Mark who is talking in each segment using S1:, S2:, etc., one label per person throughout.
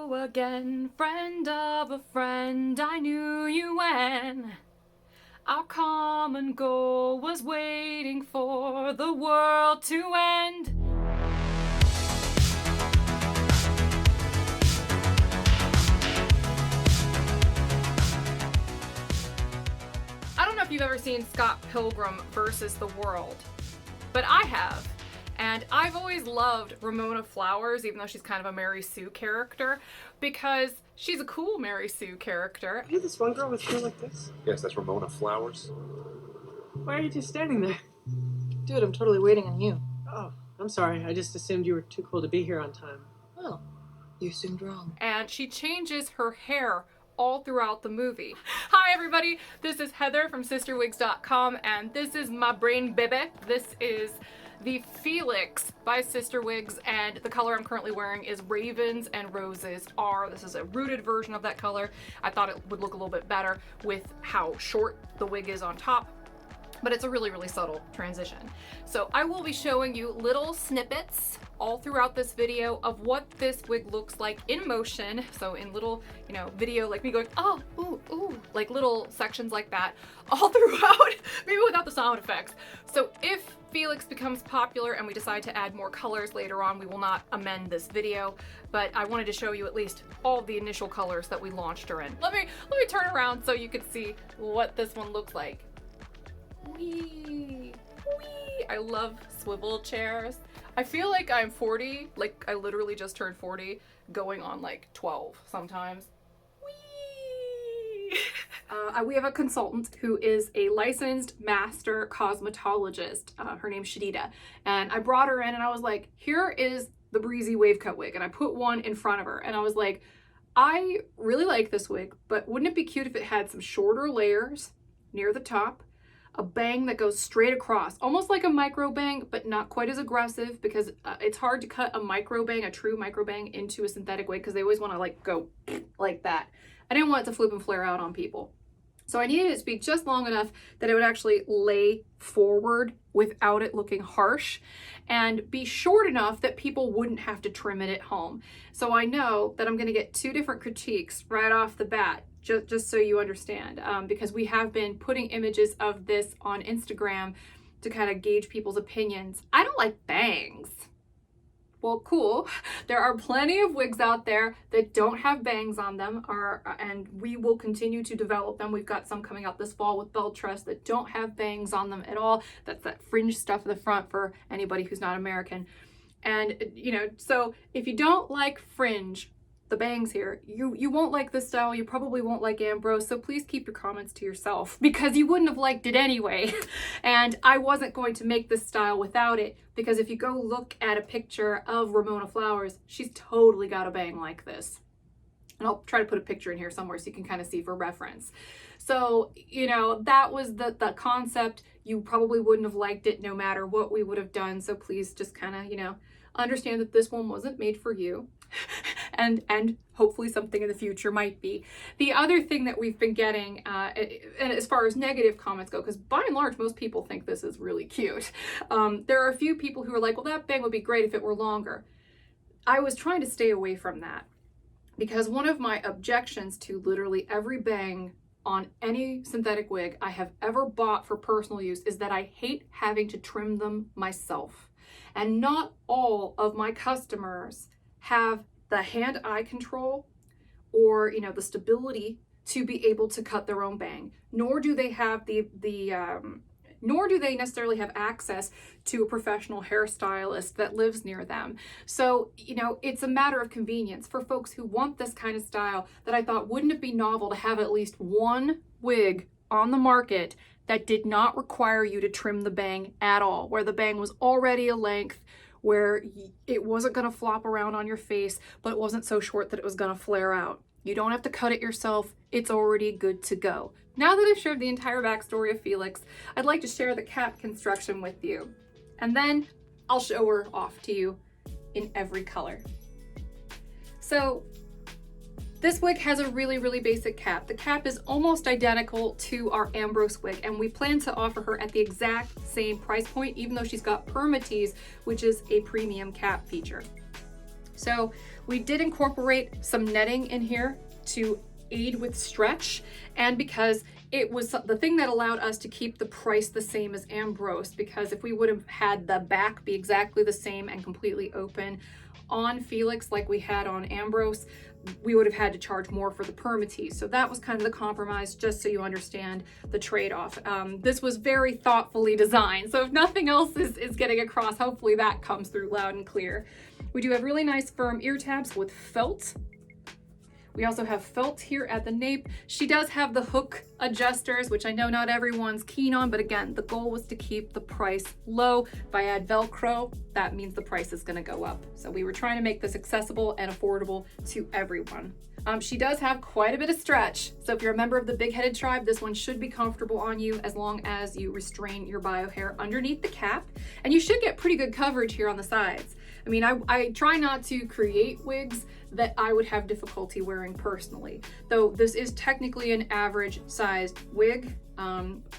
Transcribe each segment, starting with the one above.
S1: Hello again, friend of a friend, I knew you when our common goal was waiting for the world to end. I don't know if you've ever seen Scott Pilgrim versus the World, but I have. And I've always loved Ramona Flowers, even though she's kind of a Mary Sue character, because she's a cool Mary Sue character.
S2: Are you this one girl with hair like this?
S3: Yes, that's Ramona Flowers.
S2: Why are you just standing there?
S4: Dude, I'm totally waiting on you.
S2: Oh, I'm sorry. I just assumed you were too cool to be here on time.
S4: Oh, you assumed wrong.
S1: And she changes her hair all throughout the movie. Hi everybody, this is Heather from CysterWigs.com, and this is my brain baby. This is the Felix by CysterWigs, and the color I'm currently wearing is Ravens and Roses R. This is a rooted version of that color. I thought it would look a little bit better with how short the wig is on top, but it's a really, really subtle transition. So I will be showing you little snippets all throughout this video of what this wig looks like in motion. So in little, video like me going, oh, ooh, ooh, like little sections like that all throughout, maybe without the sound effects. So if Felix becomes popular and we decide to add more colors later on, we will not amend this video, but I wanted to show you at least all the initial colors that we launched her in. Let me turn around so you can see what this one looks like. Whee! Whee! I love swivel chairs. I feel like I'm 40, like I literally just turned 40, going on like 12 sometimes. Whee! We have a consultant who is a licensed master cosmetologist. Her name's Shadida. And I brought her in and I was like, here is the breezy wave cut wig. And I put one in front of her and I was like, I really like this wig, but wouldn't it be cute if it had some shorter layers near the top? A bang that goes straight across, almost like a micro bang, but not quite as aggressive, because it's hard to cut a micro bang, a true micro bang, into a synthetic wig because they always want to like go like that. I didn't want it to flip and flare out on people. So I needed it to be just long enough that it would actually lay forward without it looking harsh, and be short enough that people wouldn't have to trim it at home. So I know that I'm going to get two different critiques right off the bat. Just so you understand, because we have been putting images of this on Instagram to kind of gauge people's opinions. I don't like bangs. Well, cool. There are plenty of wigs out there that don't have bangs on them, and we will continue to develop them. We've got some coming out this fall with bell truss that don't have bangs on them at all. That's that fringe stuff at the front for anybody who's not American. And, so if you don't like fringe, the bangs here, you won't like this style. You probably won't like Ambrose, so please keep your comments to yourself because you wouldn't have liked it anyway. And I wasn't going to make this style without it, because if you go look at a picture of Ramona Flowers, she's totally got a bang like this. And I'll try to put a picture in here somewhere so you can kind of see for reference. So, that was the concept. You probably wouldn't have liked it no matter what we would have done. So please just kind of, understand that this one wasn't made for you. and hopefully something in the future might be. The other thing that we've been getting, and as far as negative comments go, because by and large most people think this is really cute, there are a few people who are like, well, that bang would be great if it were longer. I was trying to stay away from that, because one of my objections to literally every bang on any synthetic wig I have ever bought for personal use is that I hate having to trim them myself. And not all of my customers have the hand-eye control or, the stability to be able to cut their own bang, nor do they have nor do they necessarily have access to a professional hairstylist that lives near them. So, it's a matter of convenience for folks who want this kind of style, that I thought, wouldn't it be novel to have at least one wig on the market that did not require you to trim the bang at all, where the bang was already a length, where it wasn't going to flop around on your face, but it wasn't so short that it was going to flare out. You don't have to cut it yourself. It's already good to go. Now that I've shared the entire backstory of Felix, I'd like to share the cap construction with you. And then I'll show her off to you in every color. So this wig has a really, really basic cap. The cap is almost identical to our Ambrose wig, and we plan to offer her at the exact same price point, even though she's got permatease, which is a premium cap feature. So we did incorporate some netting in here to aid with stretch, and because it was the thing that allowed us to keep the price the same as Ambrose, because if we would have had the back be exactly the same and completely open on Felix like we had on Ambrose, we would have had to charge more for the permatease. So that was kind of the compromise, just so you understand the trade-off. This was very thoughtfully designed, so if nothing else is getting across, hopefully that comes through loud and clear. We do have really nice firm ear tabs with felt. We also have felt here at the nape. She does have the hook adjusters, which I know not everyone's keen on, but again, the goal was to keep the price low. If I add Velcro, that means the price is gonna go up. So we were trying to make this accessible and affordable to everyone. She does have quite a bit of stretch. So if you're a member of the big-headed tribe, this one should be comfortable on you as long as you restrain your bio hair underneath the cap. And you should get pretty good coverage here on the sides. I mean, I try not to create wigs that I would have difficulty wearing personally, though this is technically an average sized wig.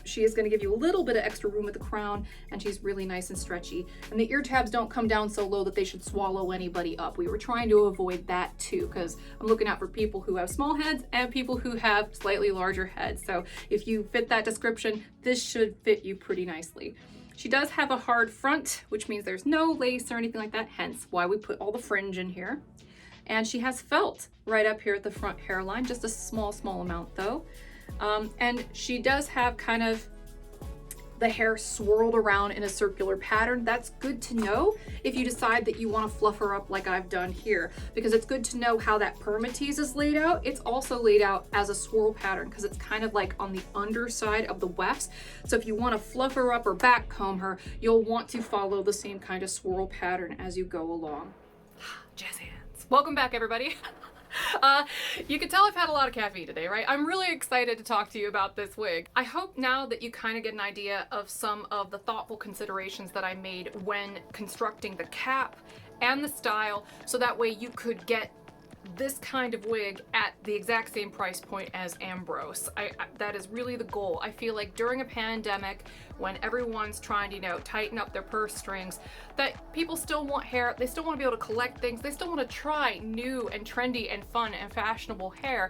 S1: She is going to give you a little bit of extra room at the crown, and she's really nice and stretchy. And the ear tabs don't come down so low that they should swallow anybody up. We were trying to avoid that too, because I'm looking out for people who have small heads and people who have slightly larger heads. So if you fit that description, this should fit you pretty nicely. She does have a hard front, which means there's no lace or anything like that, hence why we put all the fringe in here. And she has felt right up here at the front hairline, just a small amount though. And she does have kind of the hair swirled around in a circular pattern. That's good to know if you decide that you want to fluff her up like I've done here, because it's good to know how that permatease is laid out. It's also laid out as a swirl pattern because it's kind of like on the underside of the wefts. So if you want to fluff her up or back comb her, you'll want to follow the same kind of swirl pattern as you go along. Jazz hands. Welcome back, everybody. You can tell I've had a lot of caffeine today, right? I'm really excited to talk to you about this wig. I hope now that you kind of get an idea of some of the thoughtful considerations that I made when constructing the cap and the style, so that way you could get this kind of wig at the exact same price point as Ambrose. That is really the goal. I feel like during a pandemic, when everyone's trying to, you know, tighten up their purse strings, that people still want hair, they still want to be able to collect things, they still want to try new and trendy and fun and fashionable hair.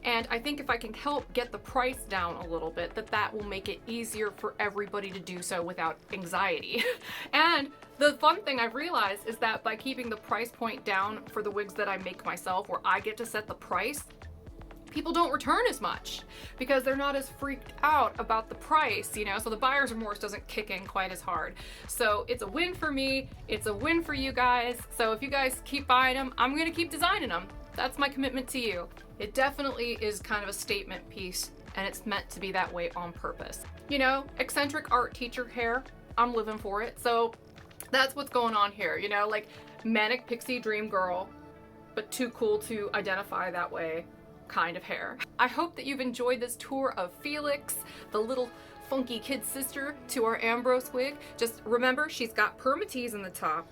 S1: And I think if I can help get the price down a little bit, that will make it easier for everybody to do so without anxiety. And the fun thing I've realized is that by keeping the price point down for the wigs that I make myself, where I get to set the price, people don't return as much because they're not as freaked out about the price, you know, so the buyer's remorse doesn't kick in quite as hard. So it's a win for me, it's a win for you guys. So if you guys keep buying them, I'm gonna keep designing them. That's my commitment to you. It definitely is kind of a statement piece, and it's meant to be that way on purpose. You know, eccentric art teacher hair, I'm living for it. So that's what's going on here, you know, like manic pixie dream girl, but too cool to identify that way kind of hair. I hope that you've enjoyed this tour of Felix, the little funky kid sister to our Ambrose wig. Just remember, she's got permatease in the top,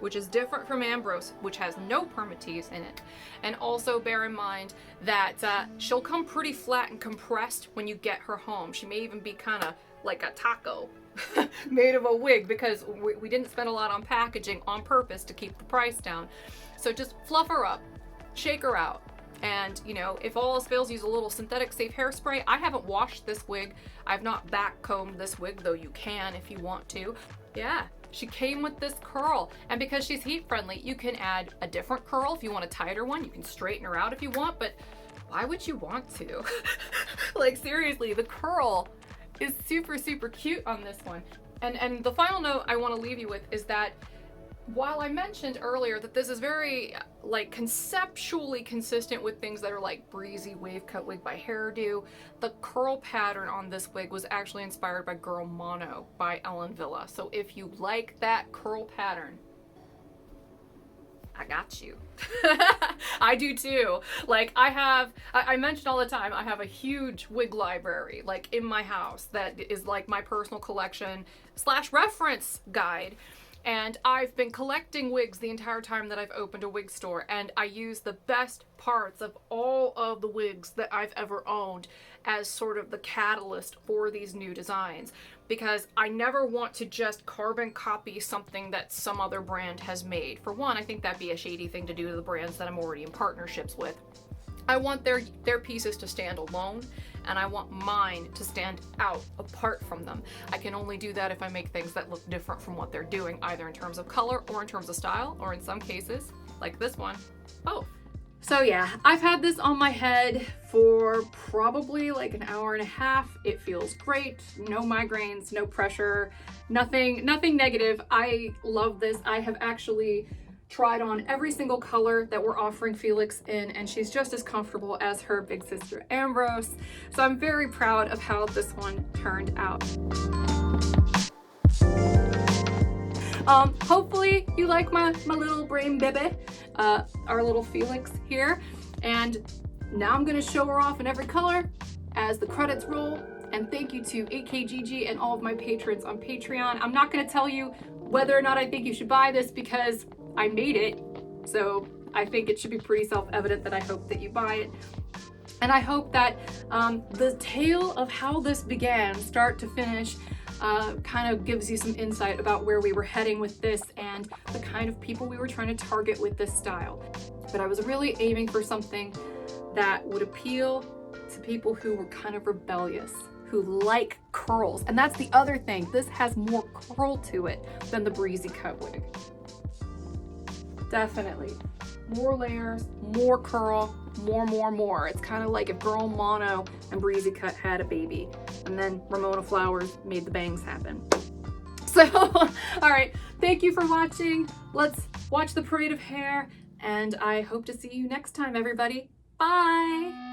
S1: which is different from Ambrose, which has no permatease in it. And also bear in mind that she'll come pretty flat and compressed when you get her home. She may even be kind of like a taco made of a wig, because we didn't spend a lot on packaging on purpose to keep the price down. So just fluff her up, shake her out. And, you know, if all else fails, use a little synthetic safe hairspray. I haven't washed this wig. I've not back combed this wig, though you can if you want to. Yeah, she came with this curl. And because she's heat friendly, you can add a different curl if you want a tighter one. You can straighten her out if you want, but why would you want to? Like, seriously, the curl is super, super cute on this one. And the final note I want to leave you with is that while I mentioned earlier that this is very like conceptually consistent with things that are like breezy wave cut wig by Hairdo, the curl pattern on this wig was actually inspired by Girl Mono by Ellen Villa. So if you like that curl pattern, I got you. I do too. Like I mentioned all the time, I have a huge wig library like in my house that is like my personal collection / reference guide. And I've been collecting wigs the entire time that I've opened a wig store, and I use the best parts of all of the wigs that I've ever owned as sort of the catalyst for these new designs, because I never want to just carbon copy something that some other brand has made. For one, I think that'd be a shady thing to do to the brands that I'm already in partnerships with. I want their pieces to stand alone, and I want mine to stand out apart from them. I can only do that if I make things that look different from what they're doing, either in terms of color or in terms of style, or in some cases, like this one, both. So yeah, I've had this on my head for probably like an hour and a half. It feels great. No migraines, no pressure, nothing negative. I love this. I have actually tried on every single color that we're offering Felix in, and she's just as comfortable as her big sister Ambrose. So I'm very proud of how this one turned out. Hopefully you like my little brain baby, our little Felix here. And now I'm gonna show her off in every color as the credits roll. And thank you to 8KGG and all of my patrons on Patreon. I'm not gonna tell you whether or not I think you should buy this because I made it, so I think it should be pretty self-evident that I hope that you buy it. And I hope that the tale of how this began, start to finish, kind of gives you some insight about where we were heading with this and the kind of people we were trying to target with this style. But I was really aiming for something that would appeal to people who were kind of rebellious, who like curls. And that's the other thing. This has more curl to it than the breezy cut wig. Definitely. More layers, more curl, more. It's kind of like if Girl Mono and Breezy Cut had a baby, and then Ramona Flowers made the bangs happen. So, all right, thank you for watching. Let's watch the parade of hair, and I hope to see you next time, everybody. Bye!